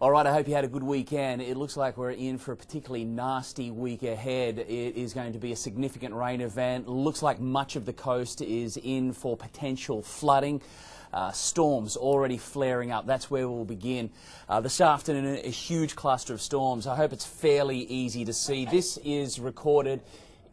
All right, I hope you had a good weekend. It looks like we're in for a particularly nasty week ahead. It is going to be a significant rain event. Looks like much of the coast is in for potential flooding. Storms already flaring up. That's where we'll begin. This afternoon, a huge cluster of storms. I hope it's fairly easy to see. This is recorded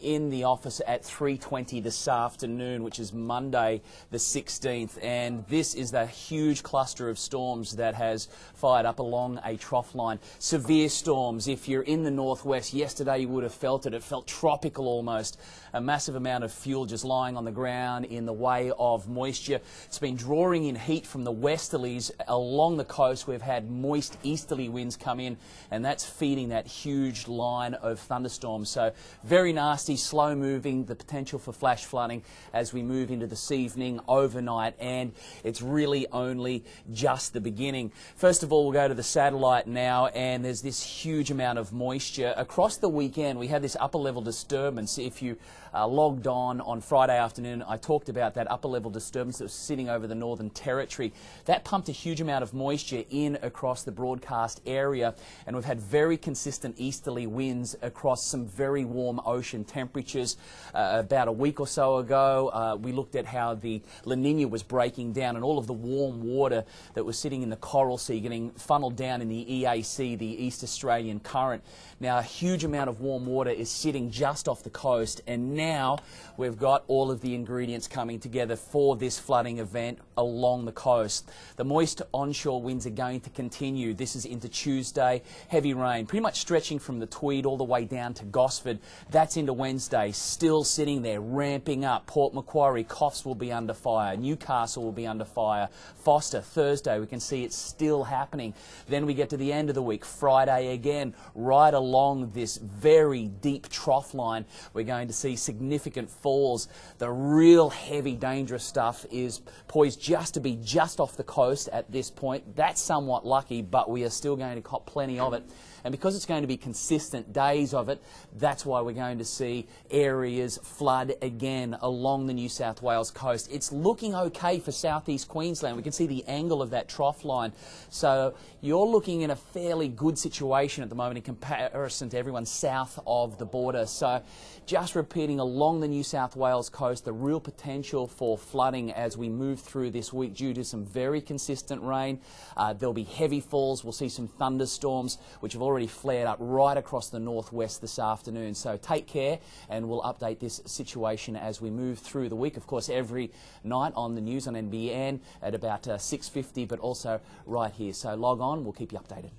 in the office at 3:20 this afternoon, which is Monday the 16th, and this is the huge cluster of storms that has fired up along a trough line. Severe storms. If you're in the northwest, yesterday you would have felt it. It felt tropical almost. A massive amount of fuel just lying on the ground in the way of moisture. It's been drawing in heat from the westerlies along the coast. We've had moist easterly winds come in, and that's feeding that huge line of thunderstorms. So very nasty, slow moving, the potential for flash flooding as we move into this evening, overnight, and it's really only just the beginning. First of all, we'll go to the satellite now, and there's this huge amount of moisture. Across the weekend, we had this upper level disturbance. If you logged on Friday afternoon, I talked about that upper level disturbance that was sitting over the Northern Territory. That pumped a huge amount of moisture in across the broadcast area, and we've had very consistent easterly winds across some very warm ocean temperatures. About a week or so ago, we looked at how the La Nina was breaking down, and all of the warm water that was sitting in the Coral Sea getting funneled down in the EAC, the East Australian Current. Now, a huge amount of warm water is sitting just off the coast, and now we've got all of the ingredients coming together for this flooding event along the coast. The moist onshore winds are going to continue. This is into Tuesday. Heavy rain, pretty much stretching from the Tweed all the way down to Gosford. That's into Wednesday, still sitting there, ramping up. Port Macquarie, Coffs will be under fire. Newcastle will be under fire. Foster, Thursday, we can see it's still happening. Then we get to the end of the week, Friday again, right along this very deep trough line, we're going to see significant falls. The real heavy, dangerous stuff is poised just to be just off the coast at this point. That's somewhat lucky, but we are still going to cop plenty of it. And because it's going to be consistent days of it, that's why we're going to see areas flood again along the New South Wales coast. It's looking okay for southeast Queensland. We can see the angle of that trough line. So you're looking in a fairly good situation at the moment in comparison to everyone south of the border. So just repeating, along the New South Wales coast, the real potential for flooding as we move through this week due to some very consistent rain. There'll be heavy falls. We'll see some thunderstorms, which have already flared up right across the northwest this afternoon. So take care, and we'll update this situation as we move through the week. Of course, every night on the news on NBN at about 6:50, but also right here. So log on, we'll keep you updated.